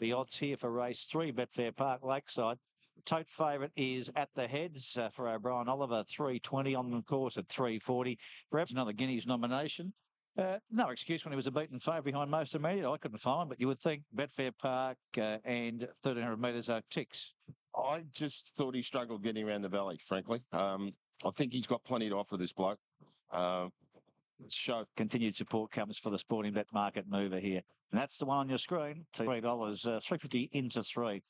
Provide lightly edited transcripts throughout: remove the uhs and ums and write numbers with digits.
the odds here for race 3, Betfair Park Lakeside. Tote favourite is At the Heads for O'Brien Oliver, 320 on the course at 340. Perhaps another Guineas nomination. No excuse when he was a beaten favourite behind Most Immediate. I couldn't find, but you would think Betfair Park and 1,300 metres are ticks. I just thought he struggled getting around the valley, frankly. I think he's got plenty to offer, this bloke. Show. Continued support comes for the Sporting Bet market mover here. And that's the one on your screen, $3, 350 into 3.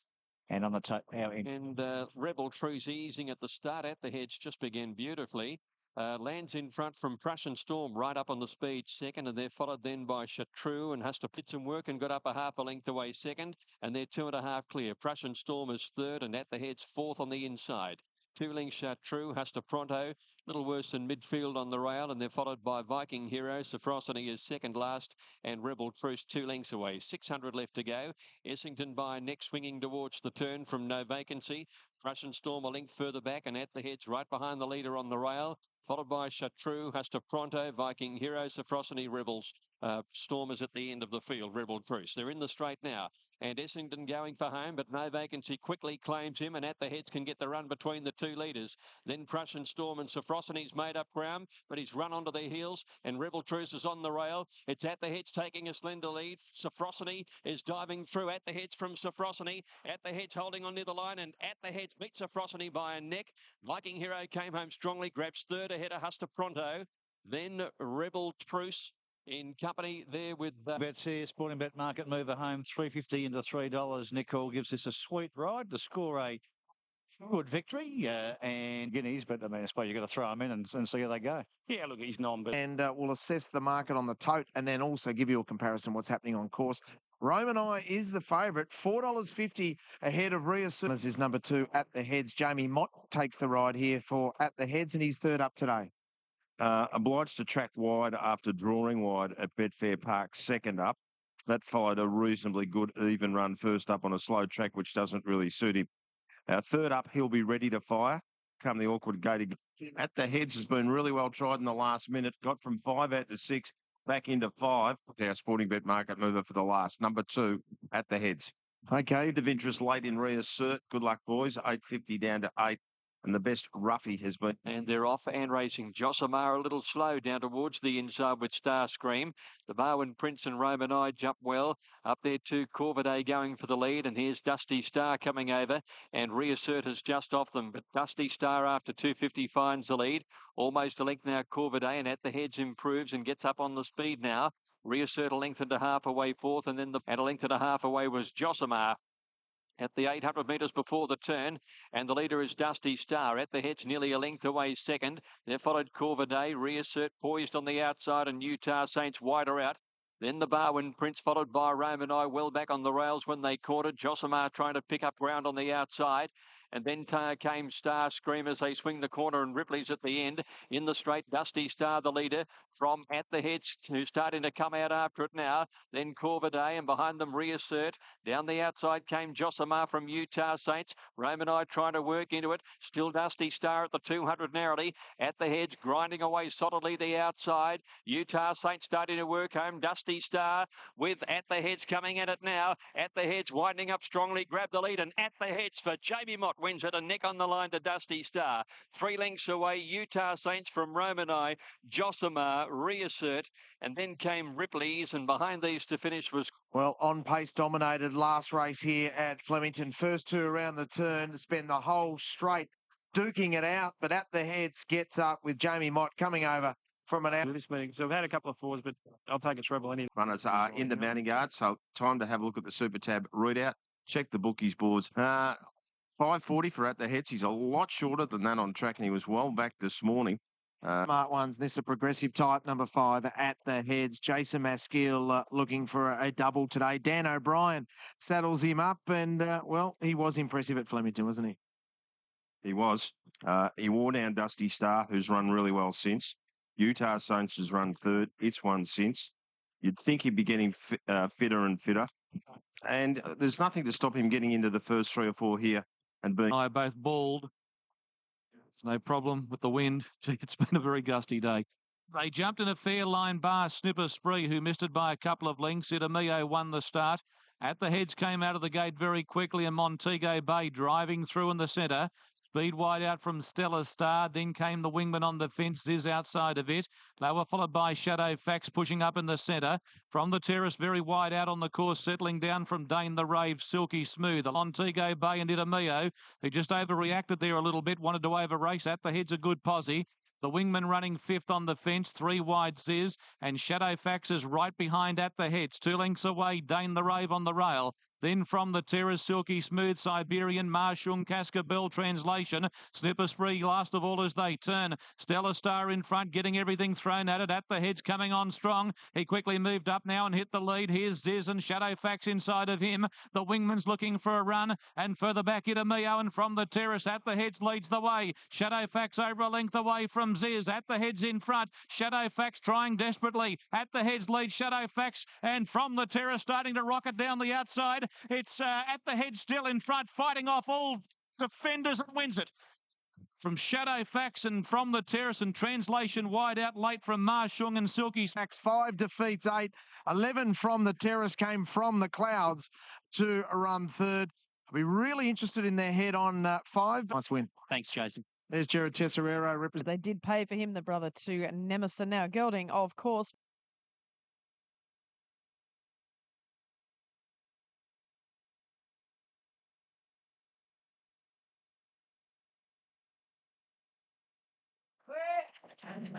And on the and Rebel Truce easing at the start. At the Heads just began beautifully. Lands in front from Prussian Storm right up on the speed second, and they're followed then by Chartreux and has to put some work and got up a half a length away second, and they're 2.5 clear. Prussian Storm is third, and At the Heads fourth on the inside. 2 lengths Chartreux, Hasta Pronto, little worse than midfield on the rail, and they're followed by Viking Hero. Sophrosity is second last, and Rebel Truce 2 lengths away. 600 left to go. Essington by neck swinging towards the turn from No Vacancy. Prussian Storm a length further back, and At the Heads right behind the leader on the rail, followed by Chartreux, Hasta Pronto, Viking Hero, Sophrosity, Rebels. Storm is at the end of the field, Rebel Truce. They're in the straight now, and Essington going for home, but No Vacancy quickly claims him, and At the Heads can get the run between the two leaders. Then Prussian Storm and Sophrosity's made up ground, but he's run onto their heels, and Rebel Truce is on the rail. It's At the Heads taking a slender lead. Sophrosity is diving through At the Heads from Sophrosity. At the Heads holding on near the line, and At the Heads beats Sophrosity by a neck. Viking Hero came home strongly, grabs third ahead of Hasta Pronto. Then Rebel Truce in company there with bets here. Sporting Bet market mover home, 350 into $3. Nick Hall gives this a sweet ride to score a good victory and Guineas, but I mean, I suppose you've got to throw them in and see how they go. Yeah, look, he's non, but and we'll assess the market on the tote and then also give you a comparison what's happening on course. Roman Eye is the favourite, $4.50 ahead of Reassurances is number 2 At the Heads. Jamie Mott takes the ride here for At the Heads, and he's third up today. Obliged to track wide after drawing wide at Betfair Park, second up. That followed a reasonably good even run first up on a slow track, which doesn't really suit him. Third up, he'll be ready to fire. Come the awkward gate. At the Heads has been really well tried in the last minute. Got from 5 out to 6, back into 5. Our Sporting Bet market mover for the last. Number 2, At the Heads. Okay. Of interest late in Reassert. Good luck, boys. 850 down to 8. And the best roughie has been. And they're off and racing. Josimar a little slow down towards the inside with Star Scream. The Barwin Prince and Roman Eye jump well. Up there too, Corvidae going for the lead. And here's Dusty Star coming over. And Reassert is just off them. But Dusty Star after 250 finds the lead. Almost a length now, Corvidae. And At the Heads improves and gets up on the speed now. Reassert a length and a half away fourth. And then at a length and a half away was Josimar at the 800 metres before the turn, and the leader is Dusty Star. At the Heads nearly a length away second. They're followed Corvidae, Reassert poised on the outside, and Utah Saints wider out. Then the Barwin Prince followed by Roman Eye well back on the rails when they quartered. Josimar trying to pick up ground on the outside. And then came Star Scream as they swing the corner, and Ripley's at the end. In the straight, Dusty Star, the leader, from At the Heads, who's starting to come out after it now. Then Corvidae, and behind them Reassert. Down the outside came Josimar from Utah Saints. Roman Eye trying to work into it. Still Dusty Star at the 200 narrowly. At the Heads, grinding away solidly the outside. Utah Saints starting to work home. Dusty Star with At the Heads coming at it now. At the Heads winding up strongly, grab the lead, and At the Heads for Jamie Mott wins it, a neck on the line to Dusty Star. 3 lengths away, Utah Saints from Roman Eye, Josimar, Reassert, and then came Ripley's, and behind these to finish was... Well, on pace dominated last race here at Flemington. First 2 around the turn to spend the whole straight duking it out, but At the Heads gets up with Jamie Mott coming over from an out. this meeting. So I've had a couple of 4s, but I'll take a treble any. Runners are in the mounting yard, so time to have a look at the Super Tab readout. Check the bookies boards. 540 for At the Heads. He's a lot shorter than that on track, and he was well back this morning. Smart ones. This is a progressive type, number 5 At the Heads. Jason Maskell looking for a double today. Dan O'Brien saddles him up, and well, he was impressive at Flemington, wasn't he? He was. He wore down Dusty Star, who's run really well since. Utah Saints has run third. It's won since. You'd think he'd be getting fitter and fitter. And there's nothing to stop him getting into the first 3 or 4 here and being... I both bald. It's no problem with the wind. It's been a very gusty day. They jumped in a fair line bar. Snipper Spree, who missed it by a couple of lengths. Itamio won the start. At the heads came out of the gate very quickly, and Montego Bay driving through in the centre. Speed wide out from Stella Star. Then came the Wingman on the fence. Ziz outside of it. They were followed by Shadow Fax pushing up in the centre. From the terrace, very wide out on the course, settling down from Dane the Rave, Silky Smooth. Montego Bay and Itamio, who just overreacted there a little bit, wanted to over race. At the head's a good posse. The Wingman running fifth on the fence, 3 wide Ziz, and Shadow Fax is right behind at the heads. 2 lengths away, Dane the Rave on the rail. Then from the terrace, Silky Smooth, Siberian, Marshung, Cascabel, Translation, Snipper Spree, last of all as they turn. Stella Star in front, getting everything thrown at it. At the heads, coming on strong. He quickly moved up now and hit the lead. Here's Ziz and Shadow Fax inside of him. The Wingman's looking for a run, and further back Itamio, and from the terrace, at the heads leads the way. Shadow Fax over a length away from Ziz. At the heads in front, Shadow Fax trying desperately. At the heads lead Shadow Fax, and from the terrace starting to rocket down the outside. It's at the head still in front, fighting off all defenders and wins it. From Shadow Fax and from the terrace, and Translation wide out late from Marshung and Silky. Fax 5 defeats 8. 11 from the terrace came from the clouds to run third. I'll be really interested in their head on 5. Nice win. Thanks, Jason. There's Jared Tesserero representing. They did pay for him, the brother to Nemesis. Now, gelding, of course.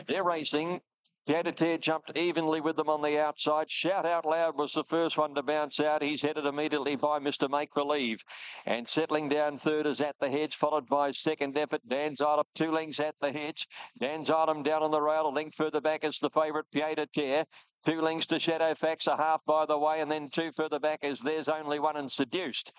They're racing. Pied-à-Terre jumped evenly with them on the outside. Shout Out Loud was the first one to bounce out. He's headed immediately by Mr. Make Believe. And settling down third is At the Heads, followed by Second Effort. Dan's Item, 2 lengths At the Heads. Dan's Item down on the rail. A length further back is the favourite Pied-à-Terre. 2 lengths to Shadow Fax, a half by the way, and then 2 further back is There's Only One and Seduced.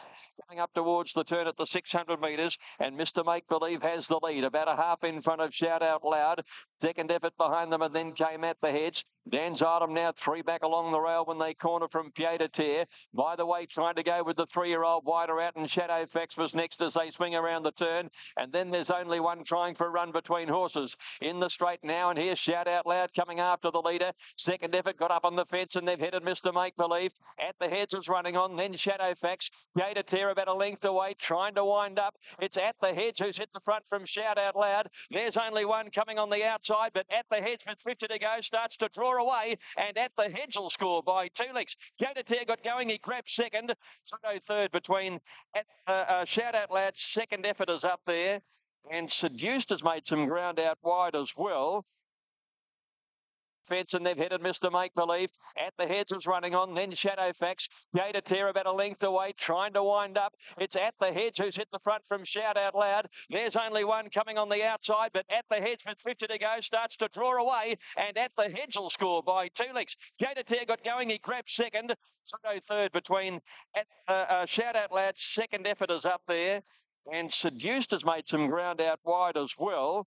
Coming up towards the turn at the 600 metres, and Mr. Make Believe has the lead, about a half in front of Shout Out Loud. Second Effort behind them, and then came At the Heads. Dan's Item now 3 back along the rail when they corner from Pied-à-Terre. By the way, trying to go with the 3-year-old wider out, and Shadow Fax was next as they swing around the turn. And then There's Only One trying for a run between horses. In the straight now, and here's Shout Out Loud coming after the leader. Second Effort got up on the fence, and they've headed Mr. Make Believe. At the Heads is running on, then Shadow Fax. Pied-à-Terre about a length away, trying to wind up. It's At the Heads who's hit the front from Shout Out Loud. There's Only One coming on the outside, but At the Heads with 50 to go starts to draw away, and At the Heads will score by 2 lengths. Pied-à-Terre got going, he grabbed second. So third between Shout Out Loud. Second Effort is up there, and Seduced has made some ground out wide as well. Fence, and they've headed Mr. Make Believe. At the Heads is running on, then Shadow Fax. Pied-à-Terre about a length away, trying to wind up. It's At the Heads who's hit the front from Shout Out Loud. There's Only One coming on the outside, but At the Heads with 50 to go starts to draw away, and At the Heads will score by 2 lengths. Pied-à-Terre got going, he grabbed second. So third between Shout Out Loud. Second Effort is up there, and Seduced has made some ground out wide as well.